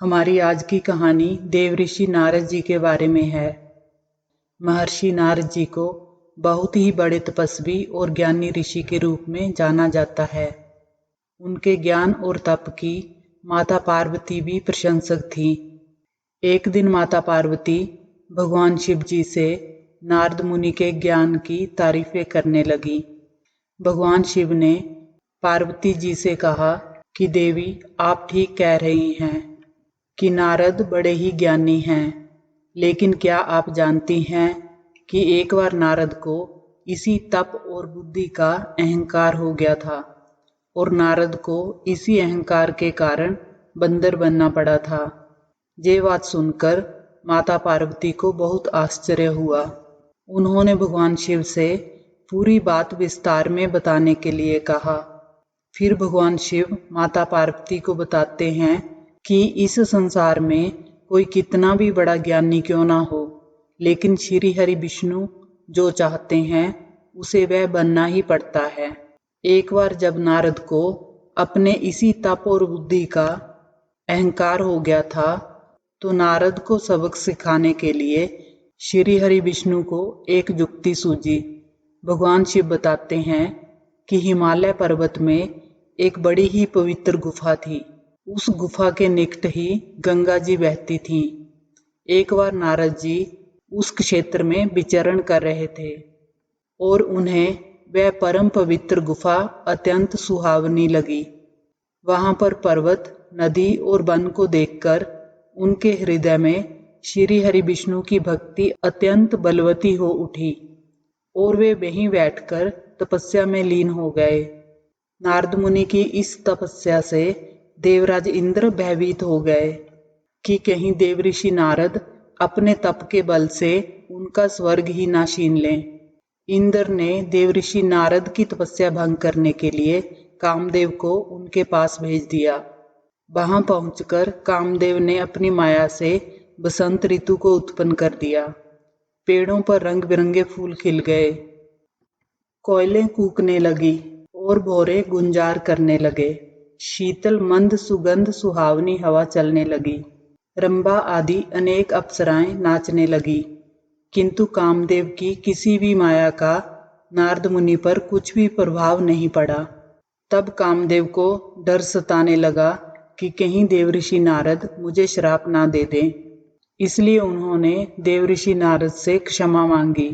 हमारी आज की कहानी देवऋषि नारद जी के बारे में है। महर्षि नारद जी को बहुत ही बड़े तपस्वी और ज्ञानी ऋषि के रूप में जाना जाता है। उनके ज्ञान और तप की माता पार्वती भी प्रशंसक थी। एक दिन माता पार्वती भगवान शिव जी से नारद मुनि के ज्ञान की तारीफें करने लगी। भगवान शिव ने पार्वती जी से कहा कि देवी, आप ठीक कह रही हैं कि नारद बड़े ही ज्ञानी हैं, लेकिन क्या आप जानती हैं कि एक बार नारद को इसी तप और बुद्धि का अहंकार हो गया था और नारद को इसी अहंकार के कारण बंदर बनना पड़ा था। ये बात सुनकर माता पार्वती को बहुत आश्चर्य हुआ। उन्होंने भगवान शिव से पूरी बात विस्तार में बताने के लिए कहा। फिर भगवान शिव माता पार्वती को बताते हैं कि इस संसार में कोई कितना भी बड़ा ज्ञानी क्यों ना हो, लेकिन श्री हरि विष्णु जो चाहते हैं उसे वह बनना ही पड़ता है। एक बार जब नारद को अपने इसी तप और बुद्धि का अहंकार हो गया था, तो नारद को सबक सिखाने के लिए श्री हरि विष्णु को एक युक्ति सूझी। भगवान शिव बताते हैं कि हिमालय पर्वत में एक बड़ी ही पवित्र गुफा थी। उस गुफा के निकट ही गंगा जी बहती थीं। एक बार नारद जी उस क्षेत्र में विचरण कर रहे थे और उन्हें वह परम पवित्र गुफा अत्यंत सुहावनी लगी। वहां पर पर्वत, नदी और वन को देखकर उनके हृदय में श्री हरि विष्णु की भक्ति अत्यंत बलवती हो उठी और वे वहीं बैठकर तपस्या में लीन हो गए। नारद मुनि की इस तपस्या से देवराज इंद्र भयभीत हो गए कि कहीं देवऋषि नारद अपने तप के बल से उनका स्वर्ग ही ना छीन लें। इंद्र ने देवऋषि नारद की तपस्या भंग करने के लिए कामदेव को उनके पास भेज दिया। वहां पहुंचकर कामदेव ने अपनी माया से बसंत ऋतु को उत्पन्न कर दिया। पेड़ों पर रंग बिरंगे फूल खिल गए, कोयलें कूकने लगी और भौरे गुंजार करने लगे। शीतल मंद सुगंध सुहावनी हवा चलने लगी। रंभा आदि अनेक अप्सराएं नाचने लगी, किंतु कामदेव की किसी भी माया का नारद मुनि पर कुछ भी प्रभाव नहीं पड़ा। तब कामदेव को डर सताने लगा कि कहीं देवऋषि नारद मुझे श्राप ना दे दें। इसलिए उन्होंने देवऋषि नारद से क्षमा मांगी।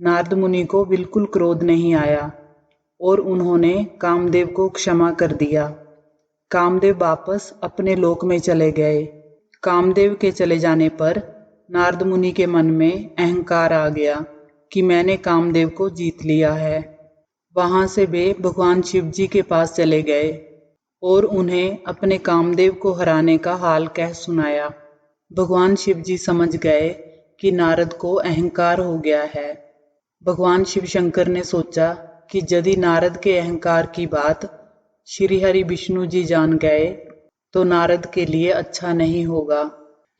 नारद मुनि को बिल्कुल क्रोध नहीं आया और उन्होंने कामदेव को क्षमा कर दिया। कामदेव वापस अपने लोक में चले गए। कामदेव के चले जाने पर नारद मुनि के मन में अहंकार आ गया कि मैंने कामदेव को जीत लिया है। वहां से वे भगवान शिव जी के पास चले गए और उन्हें अपने कामदेव को हराने का हाल कह सुनाया। भगवान शिव जी समझ गए कि नारद को अहंकार हो गया है। भगवान शिव शंकर ने सोचा कि यदि नारद के अहंकार की बात श्री हरि विष्णु जी जान गए तो नारद के लिए अच्छा नहीं होगा।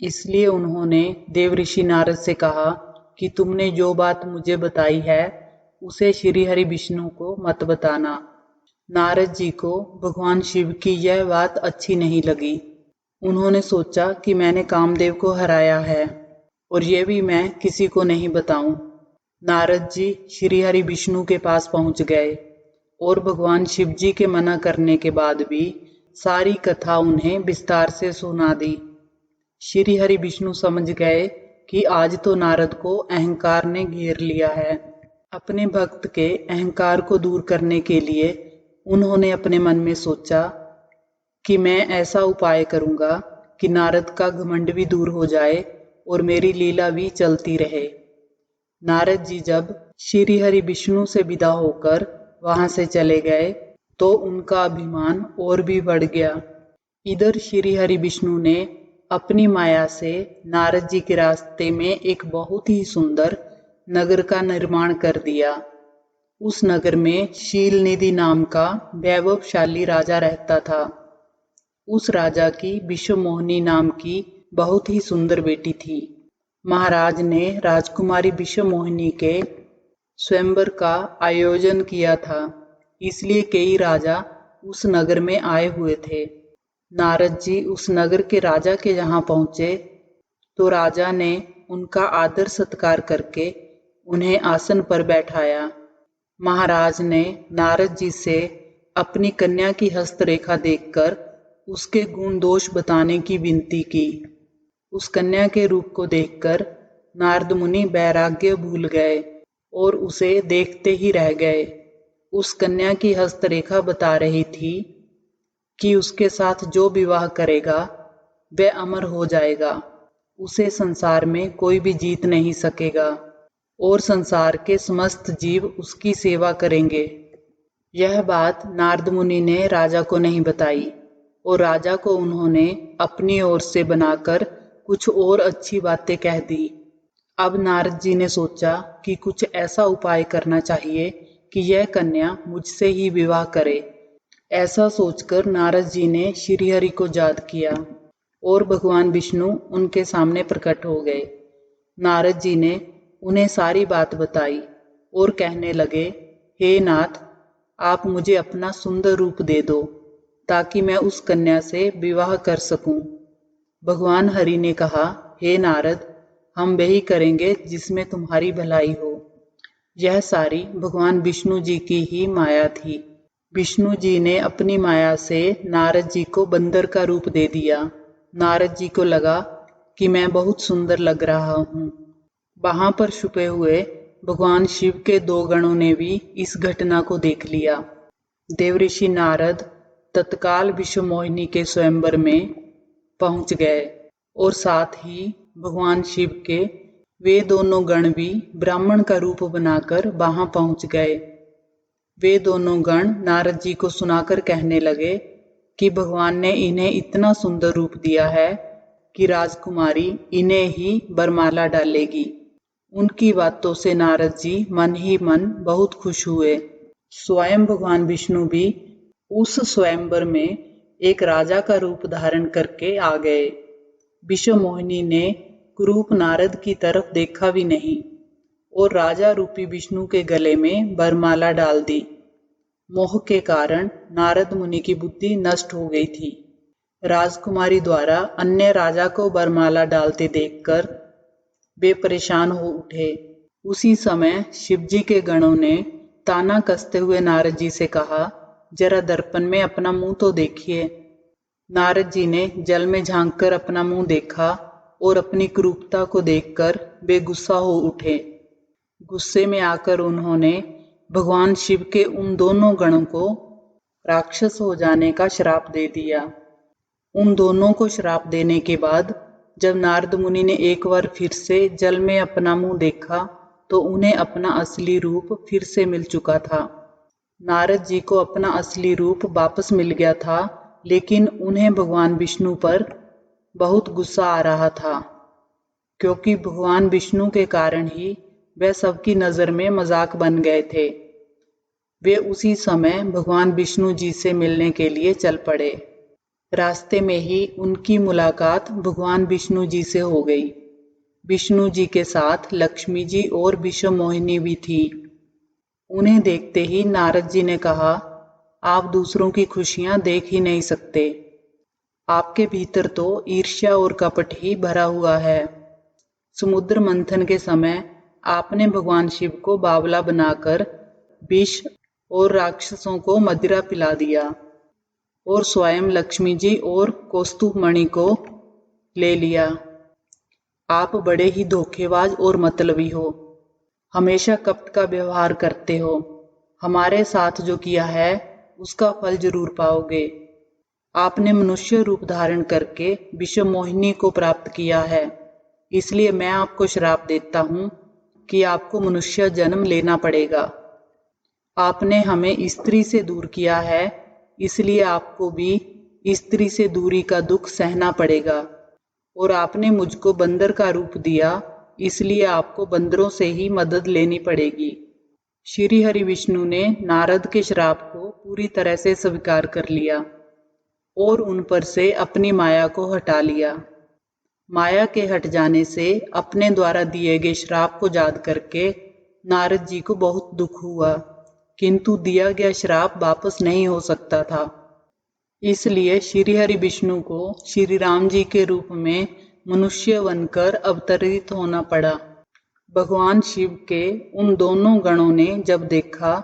इसलिए उन्होंने देवऋषि नारद से कहा कि तुमने जो बात मुझे बताई है उसे श्री हरि विष्णु को मत बताना। नारद जी को भगवान शिव की यह बात अच्छी नहीं लगी। उन्होंने सोचा कि मैंने कामदेव को हराया है और ये भी मैं किसी को नहीं बताऊं। नारद जी श्री हरि विष्णु के पास पहुंच गए और भगवान शिव जी के मना करने के बाद भी सारी कथा उन्हें विस्तार से सुना दी। श्री हरि विष्णु समझ गए कि आज तो नारद को अहंकार ने घेर लिया है। अपने भक्त के अहंकार को दूर करने के लिए उन्होंने अपने मन में सोचा कि मैं ऐसा उपाय करूंगा कि नारद का घमंड भी दूर हो जाए और मेरी लीला भी चलती रहे। नारद जी जब श्री हरि विष्णु से विदा होकर वहां से चले गए तो उनका अभिमान और भी बढ़ गया। इधर श्री हरि विष्णु ने अपनी माया से नारद जी के रास्ते में एक बहुत ही सुंदर नगर का निर्माण कर दिया। उस नगर में शीलनिधि नाम का वैभवशाली राजा रहता था। उस राजा की विश्वमोहिनी नाम की बहुत ही सुंदर बेटी थी। महाराज ने राजकुमारी विश्वमोहिनी के स्वयंवर का आयोजन किया था, इसलिए कई राजा उस नगर में आए हुए थे। नारद जी उस नगर के राजा के यहाँ पहुंचे तो राजा ने उनका आदर सत्कार करके उन्हें आसन पर बैठाया। महाराज ने नारद जी से अपनी कन्या की हस्तरेखा देखकर उसके गुण दोष बताने की विनती की। उस कन्या के रूप को देखकर नारद मुनि वैराग्य भूल गए और उसे देखते ही रह गए। उस कन्या की हस्तरेखा बता रही थी कि उसके साथ जो विवाह करेगा वह अमर हो जाएगा, उसे संसार में कोई भी जीत नहीं सकेगा और संसार के समस्त जीव उसकी सेवा करेंगे। यह बात नारद मुनि ने राजा को नहीं बताई और राजा को उन्होंने अपनी ओर से बनाकर कुछ और अच्छी बातें कह दी। अब नारद जी ने सोचा कि कुछ ऐसा उपाय करना चाहिए कि यह कन्या मुझसे ही विवाह करे। ऐसा सोचकर नारद जी ने श्रीहरि को याद किया और भगवान विष्णु उनके सामने प्रकट हो गए। नारद जी ने उन्हें सारी बात बताई और कहने लगे, हे नाथ, आप मुझे अपना सुंदर रूप दे दो ताकि मैं उस कन्या से विवाह कर सकूं। भगवान हरि ने कहा, हे नारद, हम वही करेंगे जिसमें तुम्हारी भलाई हो। यह सारी भगवान विष्णु जी की ही माया थी। विष्णु जी ने अपनी माया से नारद जी को बंदर का रूप दे दिया। नारद जी को लगा कि मैं बहुत सुंदर लग रहा हूँ। वहां पर छुपे हुए भगवान शिव के 2 गणों ने भी इस घटना को देख लिया। देवऋषि नारद तत्काल विश्वमोहिनी के स्वयंवर में पहुंच गए और साथ ही भगवान शिव के वे दोनों गण भी ब्राह्मण का रूप बनाकर वहां पहुंच गए। वे दोनों गण नारद जी को सुनाकर कहने लगे कि भगवान ने इन्हें इतना सुंदर रूप दिया है कि राजकुमारी इन्हें ही वरमाला डालेगी। उनकी बातों से नारद जी मन ही मन बहुत खुश हुए। स्वयं भगवान विष्णु भी उस स्वयंवर में एक राजा का रूप धारण करके आ गए। विश्वमोहिनी ने कुरूप नारद की तरफ देखा भी नहीं और राजा रूपी विष्णु के गले में वरमाला डाल दी। मोह के कारण नारद मुनि की बुद्धि नष्ट हो गई थी। राजकुमारी द्वारा अन्य राजा को वरमाला डालते देखकर वे परेशान हो उठे। उसी समय शिवजी के गणों ने ताना कसते हुए नारद जी से कहा, जरा दर्पण में अपना मुंह तो देखिए। नारद जी ने जल में झांककर अपना मुंह देखा और अपनी क्रूरता को देखकर वे गुस्सा हो उठे। गुस्से में आकर उन्होंने भगवान शिव के उन दोनों गणों को राक्षस हो जाने का श्राप दे दिया। उन दोनों को श्राप देने के बाद जब नारद मुनि ने एक बार फिर से जल में अपना मुंह देखा तो उन्हें अपना असली रूप फिर से मिल चुका था। नारद जी को अपना असली रूप वापस मिल गया था, लेकिन उन्हें भगवान विष्णु पर बहुत गुस्सा आ रहा था, क्योंकि भगवान विष्णु के कारण ही वह सबकी नज़र में मजाक बन गए थे। वे उसी समय भगवान विष्णु जी से मिलने के लिए चल पड़े। रास्ते में ही उनकी मुलाकात भगवान विष्णु जी से हो गई। विष्णु जी के साथ लक्ष्मी जी और विश्वमोहिनी भी थी। उन्हें देखते ही नारद जी ने कहा, आप दूसरों की खुशियां देख ही नहीं सकते। आपके भीतर तो ईर्ष्या और कपट ही भरा हुआ है। समुद्र मंथन के समय आपने भगवान शिव को बावला बनाकर विष और राक्षसों को मदिरा पिला दिया और स्वयं लक्ष्मी जी और कौस्तुभ मणि को ले लिया। आप बड़े ही धोखेबाज और मतलबी हो, हमेशा कपट का व्यवहार करते हो। हमारे साथ जो किया है उसका फल जरूर पाओगे। आपने मनुष्य रूप धारण करके विश्वमोहिनी को प्राप्त किया है, इसलिए मैं आपको श्राप देता हूँ कि आपको मनुष्य जन्म लेना पड़ेगा। आपने हमें स्त्री से दूर किया है, इसलिए आपको भी स्त्री से दूरी का दुख सहना पड़ेगा। और आपने मुझको बंदर का रूप दिया, इसलिए आपको बंदरों से ही मदद लेनी पड़ेगी। श्री हरि विष्णु ने नारद के श्राप को पूरी तरह से स्वीकार कर लिया और उन पर से अपनी माया को हटा लिया। माया के हट जाने से अपने द्वारा दिए गए श्राप को याद करके नारद जी को बहुत दुख हुआ, किंतु दिया गया श्राप वापस नहीं हो सकता था। इसलिए श्री हरि विष्णु को श्री राम जी के रूप में मनुष्य बनकर अवतरित होना पड़ा। भगवान शिव के उन दोनों गणों ने जब देखा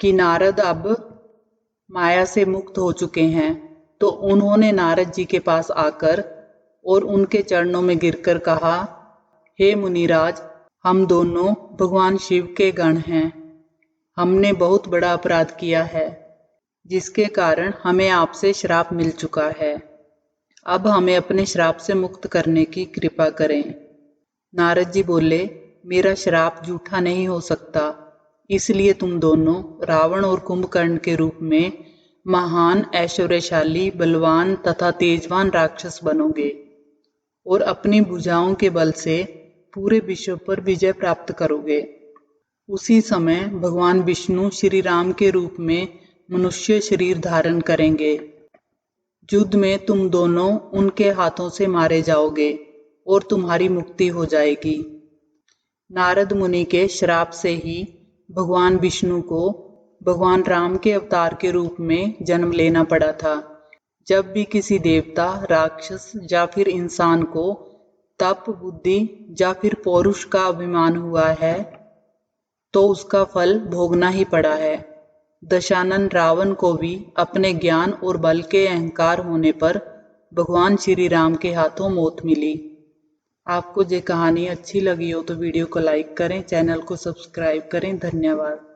कि नारद अब माया से मुक्त हो चुके हैं, तो उन्होंने नारद जी के पास आकर और उनके चरणों में गिरकर कहा, हे मुनिराज, हम दोनों भगवान शिव के गण हैं। हमने बहुत बड़ा अपराध किया है, जिसके कारण हमें आपसे श्राप मिल चुका है। अब हमें अपने श्राप से मुक्त करने की कृपा करें। नारद जी बोले, मेरा श्राप झूठा नहीं हो सकता, इसलिए तुम दोनों रावण और कुंभकर्ण के रूप में महान, ऐश्वर्यशाली, बलवान तथा तेजवान राक्षस बनोगे और अपनी भुजाओं के बल से पूरे विश्व पर विजय प्राप्त करोगे। उसी समय भगवान विष्णु श्री राम के रूप में मनुष्य शरीर धारण करेंगे। युद्ध में तुम दोनों उनके हाथों से मारे जाओगे और तुम्हारी मुक्ति हो जाएगी। नारद मुनि के श्राप से ही भगवान विष्णु को भगवान राम के अवतार के रूप में जन्म लेना पड़ा था। जब भी किसी देवता, राक्षस या फिर इंसान को तप, बुद्धि या फिर पौरुष का अभिमान हुआ है, तो उसका फल भोगना ही पड़ा है। दशानन रावण को भी अपने ज्ञान और बल के अहंकार होने पर भगवान श्री राम के हाथों मौत मिली। आपको ये कहानी अच्छी लगी हो तो वीडियो को लाइक करें, चैनल को सब्सक्राइब करें। धन्यवाद।